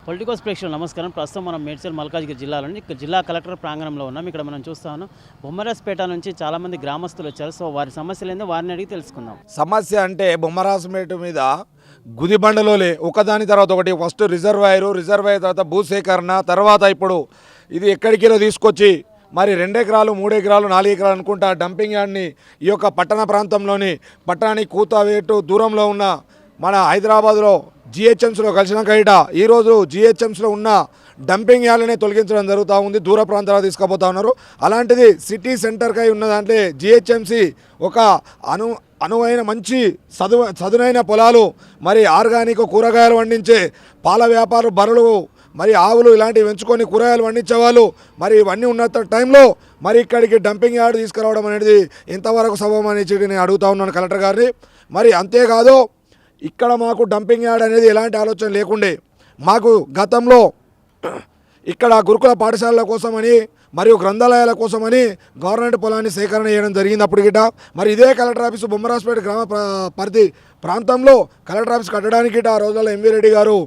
Politicos ప్రేక్షకులు నమస్కారం. ప్రస్తుతం మనం మేడ్చల్ మల్కాజ్గిరి జిల్లాలోని జిల్లా కలెక్టర్ ప్రాంగణంలో ఉన్నాం. ఇక్కడ మనం చూస్తా ఉన్నాం బొమ్మరాజ్పేట నుంచి చాలామంది గ్రామస్తులు వచ్చారు. సో వారి సమస్యలు ఏందో వారిని అడిగి తెలుసుకుందాం. సమస్య అంటే బొమ్మరాజ్పేట మీద గుదిబండలోలే ఒకదాని తర్వాత ఒకటి, ఫస్ట్ రిజర్వాయర్ తర్వాత భూసేకరణ, తర్వాత ఇప్పుడు ఇది ఎక్కడికిలో తీసుకొచ్చి మరి 2 ఎకరాలు 3 ఎకరాలు 4 ఎకరాలు అనుకుంటా డంపింగ్ యార్డ్ని ఈ యొక్క పట్టణ ప్రాంతంలోని పట్టణానికి కూతవేటు దూరంలో ఉన్న మన హైదరాబాద్లో జిహెచ్ఎంసీలో కలిసినాక ఈరోజు జిహెచ్ఎంసీలో ఉన్న డంపింగ్ యార్డ్లనే తొలగించడం జరుగుతూ ఉంది. దూర ప్రాంతాలకు తీసుకుపోతా ఉన్నారు. అలాంటిది సిటీ సెంటర్కై ఉన్న దాంట్లో జిహెచ్ఎంసీ ఒక అనువైన మంచి చదునైన పొలాలు, మరి ఆర్గానిక్ కూరగాయలు పండించే పాల వ్యాపారులు, బర్రెలు, మరి ఆవులు ఇలాంటివి పెంచుకొని కూరగాయలు పండించేవాళ్ళు మరి ఇవన్నీ ఉన్న టైంలో మరి ఇక్కడికి డంపింగ్ యార్డ్ తీసుకురావడం అనేది ఎంతవరకు సబబని నేను అడుగుతా ఉన్నాను కలెక్టర్ గారిని. మరి అంతేకాదు, ఇక్కడ మాకు డంపింగ్ యార్డ్ అనేది ఎలాంటి ఆలోచన లేకుండే, మాకు గతంలో ఇక్కడ గురుకుల పాఠశాలల కోసమని మరియు గ్రంథాలయాల కోసమని గవర్నమెంట్ పొలాన్ని సేకరణ చేయడం జరిగింది. అప్పుడు గిట మరి ఇదే కలెక్టర్ ఆఫీసు బొమ్మరాజ్పేట గ్రామ పరిధి ప్రాంతంలో కలెక్టర్ ఆఫీస్ కట్టడానికి ఆ రోజుల్లో ఎంవీ రెడ్డి గారు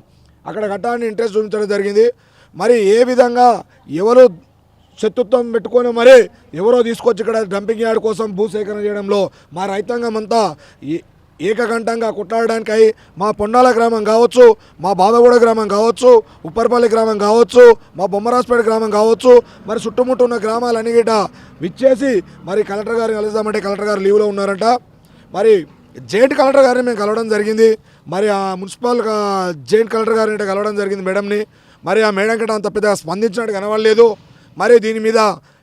అక్కడ కట్టడానికి ఇంట్రెస్ట్ చూపించడం జరిగింది. మరి ఏ విధంగా ఎవరు శత్రుత్వం పెట్టుకొని మరి ఎవరో తీసుకొచ్చి ఇక్కడ డంపింగ్ యార్డ్ కోసం భూసేకరణ చేయడంలో మా రైతాంగం అంతా ఏకకంఠంగా కొట్లాడడానికి మా పొన్నాల గ్రామం కావచ్చు, మా బాదగూడ గ్రామం కావచ్చు, ఉప్పర్పల్లి గ్రామం కావచ్చు, మా బొమ్మరాజ్పేట గ్రామం కావచ్చు, మరి చుట్టుముట్టు ఉన్న గ్రామాలన్నీ గిట విచ్చేసి మరి కలెక్టర్ గారిని కలుద్దామంటే కలెక్టర్ గారు లీవ్లో ఉన్నారంట. మరి జాయింట్ కలెక్టర్ గారిని మేము కలవడం జరిగింది. మరి ఆ మున్సిపల్ జాయింట్ కలెక్టర్ గారిని కలవడం జరిగింది మేడంని. మరి ఆ మేడం కంటే అంత పెద్దగా స్పందించినట్టు కనవలేదు. మరి దీని మీద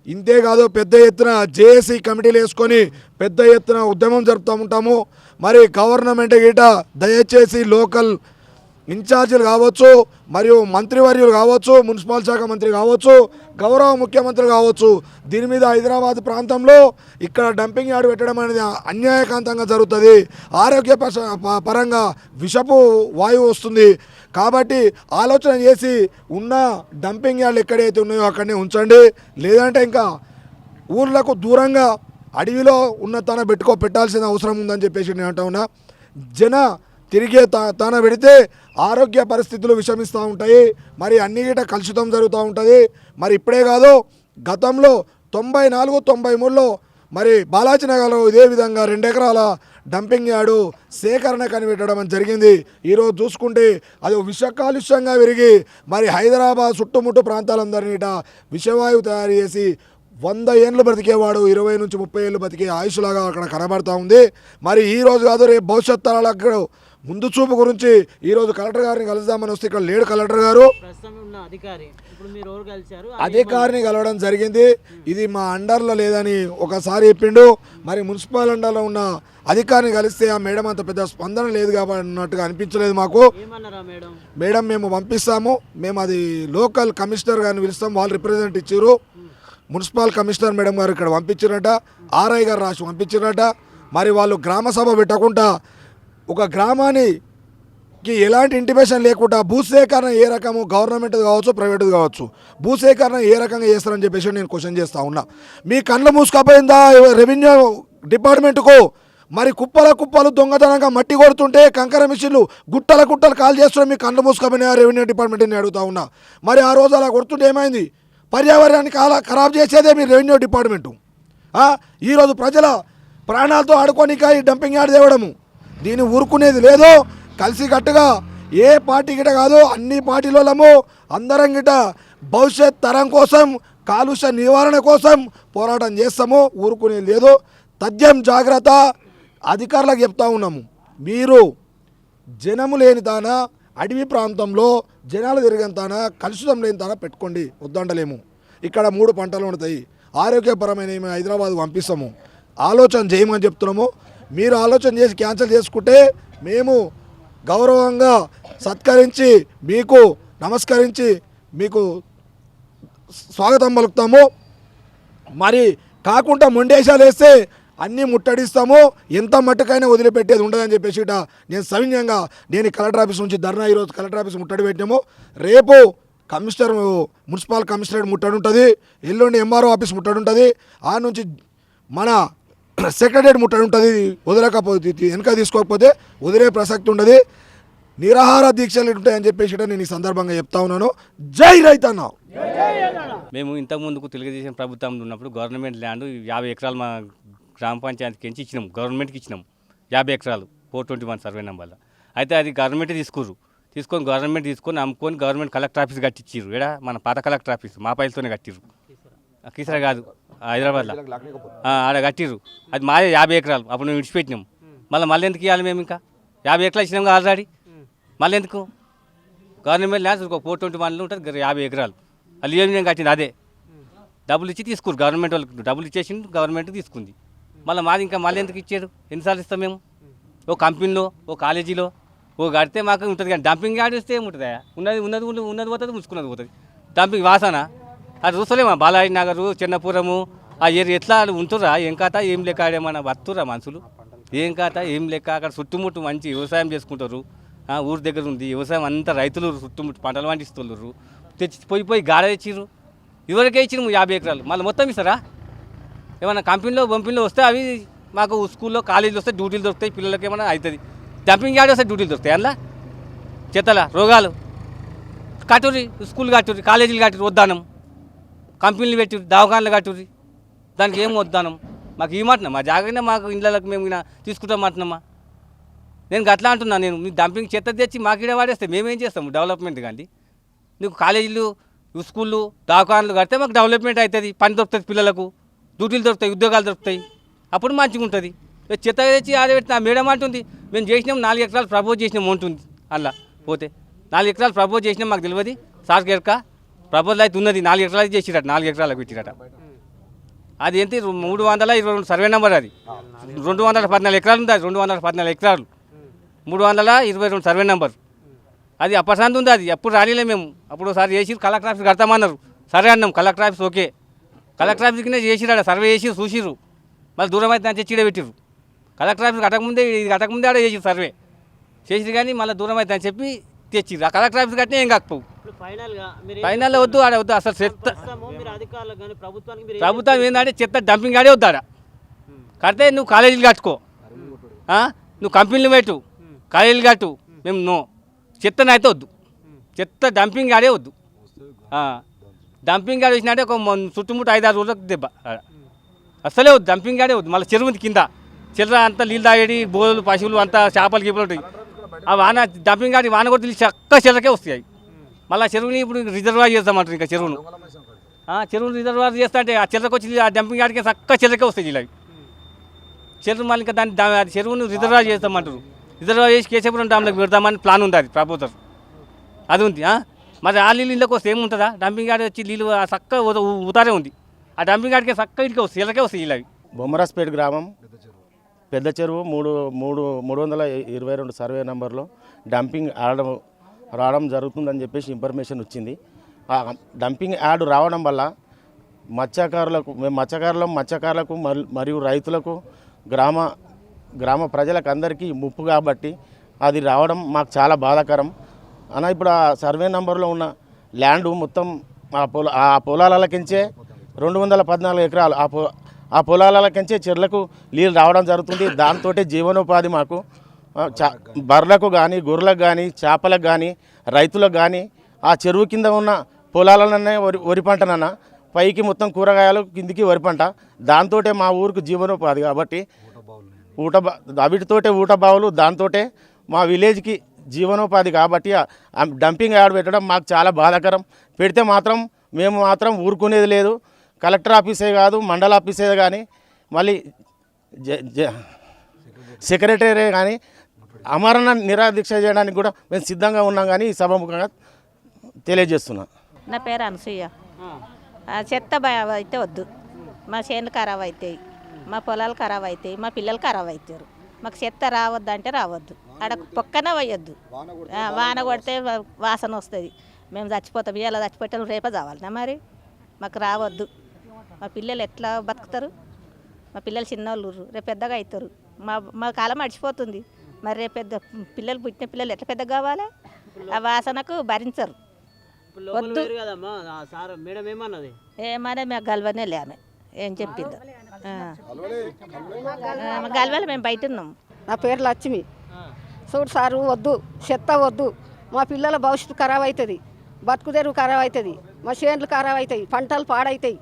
ఇంతేకాదు పెద్ద ఎత్తున జేఏసీ కమిటీలు వేసుకొని పెద్ద ఎత్తున ఉద్యమం జరుపుతూ ఉంటాము. మరి గవర్నమెంట్ గిట దయచేసి లోకల్ ఇన్ఛార్జీలు కావచ్చు, మరియు మంత్రివర్యులు కావచ్చు, మున్సిపల్ శాఖ మంత్రి కావచ్చు, గౌరవ ముఖ్యమంత్రి కావచ్చు, దీని మీద హైదరాబాద్ ప్రాంతంలో ఇక్కడ డంపింగ్ యార్డ్ పెట్టడం అనేది అన్యాయకాంతంగా జరుగుతుంది. ఆరోగ్య పరంగా విషపు వాయువు వస్తుంది. కాబట్టి ఆలోచన చేసి ఉన్న డంపింగ్ యార్డ్లు ఎక్కడైతే ఉన్నాయో అక్కడనే ఉంచండి. లేదంటే ఇంకా ఊర్లకు దూరంగా అడవిలో ఉన్న తన పెట్టాల్సిన అవసరం ఉందని చెప్పేసి నేను అంటా ఉన్నా. జన తిరిగే తాన పెడితే ఆరోగ్య పరిస్థితులు విషమిస్తూ ఉంటాయి. మరి అన్ని గిట కలుషితం జరుగుతూ ఉంటుంది. మరి ఇప్పుడే కాదు, గతంలో 94, 93లో మరి బాలాజీనగర్లో ఇదే విధంగా 2 ఎకరాల డంపింగ్ యార్డు సేకరణ కనిపెట్టడం జరిగింది. ఈరోజు చూసుకుంటే అది విషకాలుష్యంగా విరిగి మరి హైదరాబాద్ చుట్టుముట్టు ప్రాంతాలందరినీ విషవాయువు తయారు చేసి 100 ఏళ్ళు బ్రతికేవాడు 20 నుంచి 30 ఏళ్ళు బతికే ఆయుష్లాగా అక్కడ కనబడతా ఉంది. మరి ఈ రోజు కాదు, రేపు భవిష్యత్ తరాలకు ముందు చూపు గురించి ఈరోజు కలెక్టర్ గారిని కలుద్దామని వస్తే ఇక్కడ లేడు కలెక్టర్ గారు. అధికారిని కలవడం జరిగింది. ఇది మా అండర్లో లేదని ఒకసారి చెప్పిండు. మరి మున్సిపల్ అండర్లో ఉన్న అధికారిని కలిస్తే ఆ మేడం అంత పెద్ద స్పందన లేదు కాబట్టి అన్నట్టుగా అనిపించలేదు మాకు. మేడం మేము పంపిస్తాము, మేము అది లోకల్ కమిషనర్ గారిని పిలుస్తాం, వాళ్ళు రిప్రజెంట్ ఇచ్చారు. మున్సిపల్ కమిషనర్ మేడం గారు ఇక్కడ పంపించారట, ఆర్ఐ గారు రాసి పంపించారట. మరి వాళ్ళు గ్రామ సభ పెట్టకుండా ఒక గ్రామానికి ఎలాంటి ఇంటిమేషన్ లేకుండా భూసేకరణ ఏ రకము గవర్నమెంట్ కావచ్చు, ప్రైవేట్ కావచ్చు, భూసేకరణ ఏ రకంగా చేస్తారని చెప్పేసి నేను క్వశ్చన్ చేస్తూ ఉన్నా. మీ కళ్ళు మూసుకపోయిందా రెవెన్యూ డిపార్ట్మెంట్కు? మరి కుప్పలు దొంగతనంగా మట్టి కొడుతుంటే కంకర మిషన్లు గుట్టలు కాల్ చేస్తున్నా, మీ కళ్ళు మూసుకపోయినా రెవెన్యూ డిపార్ట్మెంట్ని అడుగుతా ఉన్నా. మరి ఆ రోజు అలా కొడుతుంటే ఏమైంది? పర్యావరణాన్ని ఖరాబ్ చేసేదే మీ రెవెన్యూ డిపార్ట్మెంటు. ఈరోజు ప్రజల ప్రాణాలతో ఆడుకోనిక ఈ డంపింగ్ యార్డ్ తేవడము, దీన్ని ఊరుకునేది లేదు. కలిసికట్టుగా ఏ పార్టీ గిట కాదు, అన్ని పార్టీలము అందరం గిట భవిష్యత్ తరం కోసం, కాలుష్య నివారణ కోసం పోరాటం చేస్తాము, ఊరుకునేది లేదు. తథ్యం జాగ్రత్త. అధికారులకు చెప్తా ఉన్నాము, మీరు జనము లేని తానా అడవి ప్రాంతంలో జనాలు తిరిగిన తానా కలుషితం లేని తానా పెట్టుకోండి, వద్దంటలేము. ఇక్కడ 3 పంటలు ఉంటాయి, ఆరోగ్యపరమైన ఏమి హైదరాబాద్ పంపిస్తాము, ఆలోచన చేయమని చెప్తున్నాము. మీరు ఆలోచన చేసి క్యాన్సిల్ చేసుకుంటే మేము గౌరవంగా సత్కరించి మీకు నమస్కరించి మీకు స్వాగతం పలుకుతాము. మరి కాకుండా మొండేశాలు వేస్తే అన్నీ ముట్టడిస్తాము, ఎంత మట్టుకైనా వదిలిపెట్టేది ఉండదని చెప్పేసి నేను సవినయంగా నేను కలెక్టర్ ఆఫీస్ నుంచి ధర్నా ఈరోజు కలెక్టర్ ఆఫీస్ ముట్టడి పెట్టినాము. రేపు కమిషనర్ మున్సిపల్ కమిషనరేట్ ముట్టడి ఉంటుంది, ఎల్లుండి ఎంఆర్ఓ ఆఫీస్ ముట్టడి ఉంటుంది, ఆ నుంచి మన సెక్రటరేట్ ముట్టడి ఉంటుంది. వదలకపోతే వెనక తీసుకోకపోతే వదిలే ప్రసక్తి ఉండదు. నిరాహార దీక్షలు ఉంటాయని చెప్పేసి నేను ఈ సందర్భంగా చెప్తా ఉన్నాను. జై రైతన్న. మేము ఇంతకుముందుకు తెలుగుదేశం ప్రభుత్వంలో ఉన్నప్పుడు గవర్నమెంట్ ల్యాండ్ 50 ఎకరాలు మా గ్రామ పంచాయతీకి ఎంచి ఇచ్చినాం, గవర్నమెంట్కి ఇచ్చినాం 50 ఎకరాలు 421 సర్వే నెంబర్లో. అయితే అది గవర్నమెంటే తీసుకొని గవర్నమెంట్ తీసుకొని అమ్ముకొని గవర్నమెంట్ కలెక్టర్ ఆఫీస్ కట్టించారు. ఇక్కడ మన పాత కలెక్టర్ ఆఫీస్ మా పైలతోనే కట్టిర్రు, కీసరా కాదు హైదరాబాద్లో ఆడ కట్టిర్రు. అది మాదే 50 ఎకరాలు. అప్పుడు మేము విడిచిపెట్టినాం. మళ్ళీ ఎందుకు ఇవ్వాలి మేము? ఇంకా 50 ఎకరాలు ఇచ్చినాం ఆల్రెడీ, మళ్ళీ ఎందుకు? గవర్నమెంట్ ల్యాండ్స్ 421లో ఉంటుంది 50 ఎకరాలు. అది ఏం నేను కట్టింది అదే డబ్బులు ఇచ్చి తీసుకురు గవర్నమెంట్ వాళ్ళకి, డబ్బులు ఇచ్చేసి గవర్నమెంట్ తీసుకుంది. మాది ఇంకా మళ్ళీ ఎందుకు ఇచ్చారు? ఎన్నిసార్లు ఇస్తాం మేము? ఓ కంపెనీలో ఓ కాలేజీలో ఓ కడితే మాకు ఉంటుంది, కానీ డంపింగ్ యార్డ్ ఇస్తే ఏముంటుందా? ఉన్నది పోతుంది, ముసుకున్నది పోతుంది. డంపింగ్ వాసన అది చూస్తలేమా? బాలాజీ నగరు, చిన్నపురము ఆ ఏరియా ఎట్లా ఉంటురా? ఏం కాత ఏం లెక్క ఆడేమన్నా బతురా మనుషులు? ఏం కాత ఏం లెక్క? అక్కడ చుట్టుముట్టు మంచి వ్యవసాయం చేసుకుంటారు, ఊరి దగ్గర ఉంది వ్యవసాయం అంతా, రైతులు చుట్టుముట్టు పంటలు పండిస్తున్నారు. తెచ్చి పోయి గాడ తెచ్చిర్రు. ఇదివరకే ఇచ్చినాము 50 ఎకరాలు, మళ్ళీ మొత్తం ఇస్తారా? ఏమన్నా కంపెనీలో వస్తే అవి మాకు స్కూల్లో కాలేజీలు వస్తే డ్యూటీలు దొరుకుతాయి, పిల్లలకి ఏమైనా అవుతుంది. డంపింగ్ యార్డ్ వస్తే డ్యూటీలు దొరుకుతాయి. అందులో చెత్తల రోగాలు కట్టుర్రి, స్కూల్ కట్టుర్రి, కాలేజీలు కట్టుర్రి, వద్దానం కంపెనీలు పెట్టుర్రి, దవాఖానలు కట్టుర్రి, దానికి ఏం వద్దానం? మాకు ఈ మాటనా? మా జాగ్రత్త మాకు ఇళ్ళకి మేము తీసుకుంటామంటున్నామా? నేను అట్లా అంటున్నా. నేను మీ డంపింగ్ చెత్త తెచ్చి మాకు ఇడ వాడేస్తే మేమేం చేస్తాము? డెవలప్మెంట్ కానీ నీకు కాలేజీలు స్కూళ్ళు దవాఖానలు కడితే మాకు డెవలప్మెంట్ అవుతుంది, పని దొరుకుతుంది, పిల్లలకు డ్యూటీలు దొరుకుతాయి, ఉద్యోగాలు దొరుకుతాయి, అప్పుడు మంచిగా ఉంటుంది. చెత్త తెచ్చి ఆడబెట్టి మేడం అంటుంది మేము చేసినాం 4 ఎకరాలు ప్రపోజ్ చేసినాం ఉంటుంది. అలా పోతే 4 ఎకరాలు ప్రపోజ్ చేసినాం, మాకు తెలియదు. సార్ ఎరక ప్రపోజల్ అయితే ఉన్నది, 4 ఎకరాలు చేసిరట, 4 ఎకరాలకు పెట్టిరట. అది ఏంటి 322 సర్వే నెంబర్, అది 214 ఎకరాలు ఉంది, అది 214 ఎకరాలు 322 సర్వే నెంబర్. అది అప్పటిసారి ఉంది, అది ఎప్పుడు రాలేలే మేము. అప్పుడు ఒకసారి చేసి కలెక్టర్ ఆఫీస్ కడతామన్నారు, సరే అన్నాం. కలెక్టర్ ఆఫీస్ ఓకే, కలెక్టర్ ఆఫీస్కినే చేసిరాడ, సర్వే చేసి చూసిర్రు, మళ్ళీ దూరం అయితే అని చీడ పెట్టిర్రు. కలెక్టర్ ఆఫీస్ కట్టకముందే ఆడ చేసి సర్వే చేసిరు, కానీ మళ్ళీ దూరం అయితే అని చెప్పి తెచ్చిర్రు. ఆ కలెక్టర్ ఆఫీస్ కట్టినా ఏం కాకపోవు. ఫైనల్లో వద్దు, ఆడ వద్దు అసలు. చెత్త ప్రభుత్వం ఏంటంటే చెత్త డంపింగ్ ఆడే వద్దు. ఆడ కడితే నువ్వు కాలేజీలు కట్టుకో, నువ్వు కంపెనీలు పెట్టు, కాలేజీలు కట్టు, మేము నో. చెత్తనైతే వద్దు, చెత్త డంపింగ్ ఆడే వద్దు. డంపింగ్ ఆడ వచ్చినట్టే ఒక చుట్టుముట్టు 5-6 రోజులకు దెబ్బ. అసలే వద్దు, డంపింగ్ ఆడే వద్దు. మళ్ళీ చెరువు ఉంది కింద, చిల్లర అంతా నీళ్ళు తాగేది, బోలు పశువులు అంతా చేపలు గీపలు ఉంటాయి. ఆ వాన డంపింగ్ ఆడి వాన కొట్టి చక్క చిల్లరకే వస్తాయి. మళ్ళీ చెరువుని ఇప్పుడు రిజర్వాయర్ చేస్తామంటారు. ఇంకా చెరువును రిజర్వాయర్ చేస్తా అంటే ఆ చిల్లరకు వచ్చి ఆ డంపింగ్ ఆడికి చక్క చిల్లరకే వస్తాయి ఇలా చెరువు. మళ్ళీ ఇంకా దాని చెరువును రిజర్వాయర్ చేస్తామంటారు. రిజర్వాయర్ చేసి కేశపురం డ్యామ్లోకి పెడతామని ప్లాన్ ఉంది, అది ప్రపోజల్ అది ఉంది. మరి ఆ నీళ్ళు ఇళ్ళకి వస్తే ఏముంటుందా? డంపింగ్ ఆడి వచ్చి నీళ్ళు చక్క ఉతారే ఉంది. ఆ డంపింగ్ ఆడికి చక్క ఇటుకే వస్తాయి, ఇళ్ళకే వస్తాయి ఇలా. బొమ్మరాజ్పేట గ్రామం పెద్ద చెరువు 322 సర్వే నెంబర్లో డంపింగ్ యాడ్ రావడం జరుగుతుందని చెప్పేసి ఇన్ఫర్మేషన్ వచ్చింది. ఆ డంపింగ్ యాడ్ రావడం వల్ల మేము మత్స్యకారులకు మరియు రైతులకు గ్రామ ప్రజలకు అందరికీ ముప్పు కాబట్టి అది రావడం మాకు చాలా బాధాకరం. అన్న ఇప్పుడు ఆ సర్వే నెంబర్లో ఉన్న ల్యాండ్ మొత్తం ఆ పొలాలకించే 214 ఎకరాలు ఆ పొలాలకించే చెర్లకు నీళ్ళు రావడం జరుగుతుంది. దాంతో జీవనోపాధి మాకు బర్రెలకు కానీ, గొర్రెలకు కానీ, చేపలకు కానీ, రైతులకు కానీ ఆ చెరువు కింద ఉన్న పొలాలనే వరి పంటనన్న, పైకి మొత్తం కూరగాయలు, కిందికి వరి పంట. దాంతో మా ఊరికి జీవనోపాధి కాబట్టి అవిటితోటే ఊట బావులు, దాంతోటే మా విలేజ్కి జీవనోపాధి కాబట్టి డంపింగ్ యార్డ్ పెట్టడం మాకు చాలా బాధాకరం. పెడితే మాత్రం మేము ఊరుకునేది లేదు. కలెక్టర్ ఆఫీసే కాదు, మండల ఆఫీసే కానీ, మళ్ళీ సెక్రటరీ కానీ అమరణ నిరాదీక్ష చేయడానికి కూడా మేము సిద్ధంగా ఉన్నాం. కానీ ఈ సభముఖంగా తెలియజేస్తున్నా. నా పేరు అనసూయ. చెత్త అయితే వద్దు, మా చేనులు ఖరాబ్ అవుతాయి, మా పొలాలు ఖరాబ్ అవుతాయి, మా పిల్లలు ఖరాబ్ అవుతారు. మాకు చెత్త రావద్దు అంటే రావద్దు, ఆడ పొక్కన వేయొద్దు. వాన కొడితే వాసన వస్తుంది, మేము చచ్చిపోతాం. ఇలా చచ్చిపోతే రేపే చావాలన్నా మరి? మాకు రావద్దు. మా పిల్లలు ఎట్లా బతుకుతారు? మా పిల్లలు చిన్నోళ్ళు, రేపు పెద్దగా అవుతారు. మా కాలం మర్చిపోతుంది. మరి రేపు పిల్లలు పుట్టిన పిల్లలు ఎట్లా పెద్దగా కావాలి? ఆ వాసనకు భరించరు. వద్దు ఏమన్నా మేము గల్వనే లేమే ఏం చెప్పిందో గల్వలో మేము బయట ఉన్నాం. నా పేరు లక్ష్మి. చూడు సారు వద్దు, చెత్త వద్దు, మా పిల్లల భవిష్యత్తు ఖరాబ్ అవుతుంది, బతుకుదెరువు ఖరాబ్ అవుతుంది, మా చేనులు ఖరాబ్ అవుతాయి, పంటలు పాడవుతాయి.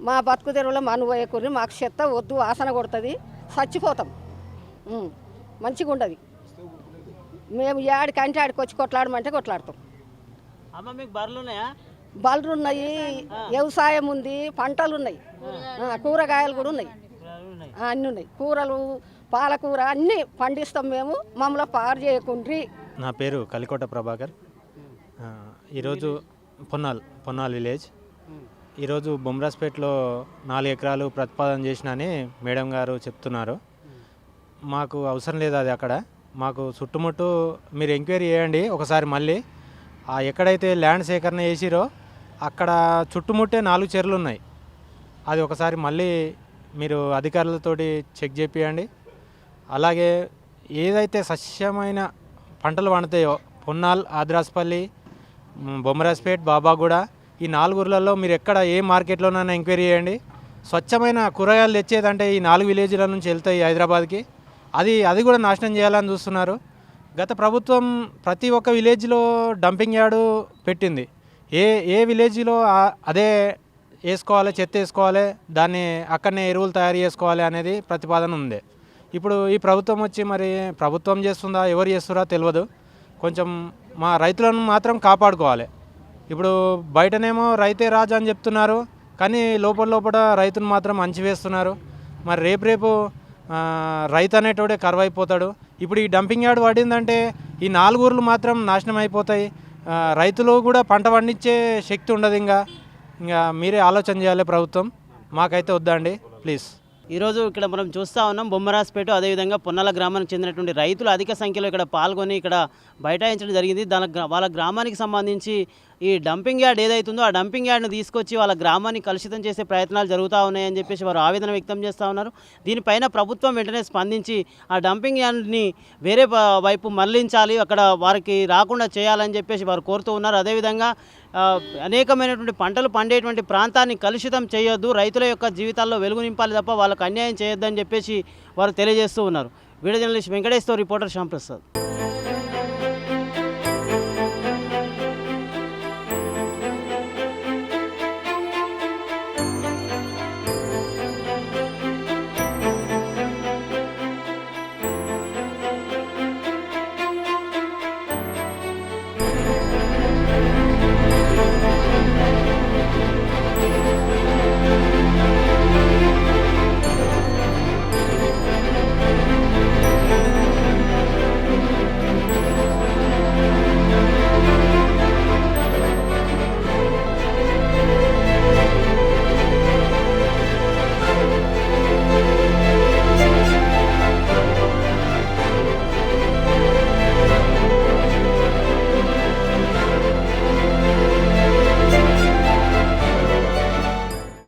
మా బతుకుదెరువులో మను పోయకూరి మాకు చెత్త వద్దు, వాసన కొడుతుంది, చచ్చిపోతాం. మంచిగా ఉండదు. మేము ఏడికంటే ఆడికి వచ్చి కొట్లాడమంటే కొట్లాడతాం. అమ్మ మీకు బర్రెలు ఉన్నాయా? బళ్ళు ఉన్నాయి, వ్యవసాయం ఉంది, పంటలు ఉన్నాయి, కూరగాయలు కూడా ఉన్నాయి, అన్నీ ఉన్నాయి. కూరలు, పాలకూర అన్నీ పండిస్తాం మేము. మమ్మల్ని పాడు చేయకుండ్రి. నా పేరు కలికోట ప్రభాకర్. ఈరోజు పొన్నాల్ విలేజ్. ఈరోజు బొమ్రాస్పేట్లో 4 ఎకరాలు ప్రతిపాదన చేసినని మేడం గారు చెప్తున్నారు. మాకు అవసరం లేదు అది. అక్కడ మాకు చుట్టుముట్టు మీరు ఎంక్వైరీ చేయండి ఒకసారి. మళ్ళీ ఎక్కడైతే ల్యాండ్ సేకరణ చేసిరో అక్కడ చుట్టుముట్టే 4 చెరువులు ఉన్నాయి. అది ఒకసారి మళ్ళీ మీరు అధికారులతోటి చెక్ చేపియండి. అలాగే ఏదైతే సస్యమైన పంటలు పండుతాయో పొన్నాల్, ఆద్రాస్పల్లి, బొమ్మరాజ్పేట్, బాబాగూడ ఈ 4 ఊర్లలో మీరు ఎక్కడ ఏ మార్కెట్లోనైనా ఎంక్వైరీ చేయండి. స్వచ్ఛమైన కూరగాయలు తెచ్చేదంటే ఈ 4 విలేజ్ల నుంచి వెళ్తాయి హైదరాబాద్కి. అది కూడా నాశనం చేయాలని చూస్తున్నారు. గత ప్రభుత్వం ప్రతి ఒక్క విలేజ్లో డంపింగ్ యార్డు పెట్టింది. ఏ విలేజ్లో అదే వేసుకోవాలి, చెత్త వేసుకోవాలి, దాన్ని అక్కడనే ఎరువులు తయారు చేసుకోవాలి అనేది ప్రతిపాదన ఉంది. ఇప్పుడు ఈ ప్రభుత్వం వచ్చి మరి ప్రభుత్వం చేస్తుందా, ఎవరు చేస్తురా తెలియదు. కొంచెం మా రైతులను మాత్రం కాపాడుకోవాలి. ఇప్పుడు బయటనేమో రైతే రాజు అని చెప్తున్నారు, కానీ లోపల రైతును మాత్రం అంచివేస్తున్నారు. మరి రేపు రైతు అనేటోడే కరువైపోతాడు. ఇప్పుడు ఈ డంపింగ్ యార్డ్ పడిందంటే ఈ 4 ఊర్లు మాత్రం నాశనం అయిపోతాయి. రైతులు కూడా పంట పండించే శక్తి ఉండదు. ఇంకా మీరే ఆలోచన చేయాలి ప్రభుత్వం. మాకైతే వద్దండి ప్లీజ్. ఈరోజు ఇక్కడ మనం చూస్తూ ఉన్నాం బొమ్మరాజ్పేట, అదేవిధంగా పొన్నాల గ్రామానికి చెందినటువంటి రైతులు అధిక సంఖ్యలో ఇక్కడ పాల్గొని ఇక్కడ బైఠాయించడం జరిగింది. వాళ్ళ గ్రామానికి సంబంధించి ఈ డంపింగ్ యార్డ్ ఏదైతుందో ఆ డంపింగ్ యార్డ్ను తీసుకొచ్చి వాళ్ళ గ్రామాన్ని కలుషితం చేసే ప్రయత్నాలు జరుగుతూ ఉన్నాయని చెప్పేసి వారు ఆవేదన వ్యక్తం చేస్తూ ఉన్నారు. దీనిపైన ప్రభుత్వం వెంటనే స్పందించి ఆ డంపింగ్ యార్డ్ని వేరే వైపు మళ్లించాలి, అక్కడ వారికి రాకుండా చేయాలని చెప్పేసి వారు కోరుతూ ఉన్నారు. అదేవిధంగా అనేకమైనటువంటి పంటలు పండేటువంటి ప్రాంతాన్ని కలుషితం చేయొద్దు, రైతుల యొక్క జీవితాల్లో వెలుగు నింపాలి తప్ప వాళ్ళకు అన్యాయం చేయొద్దని చెప్పేసి వారు తెలియజేస్తూ ఉన్నారు. Video journalist Venkateswara, reporter Shyamprasad.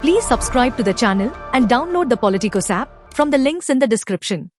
Please subscribe to the channel and download the Politicos app from the links in the description.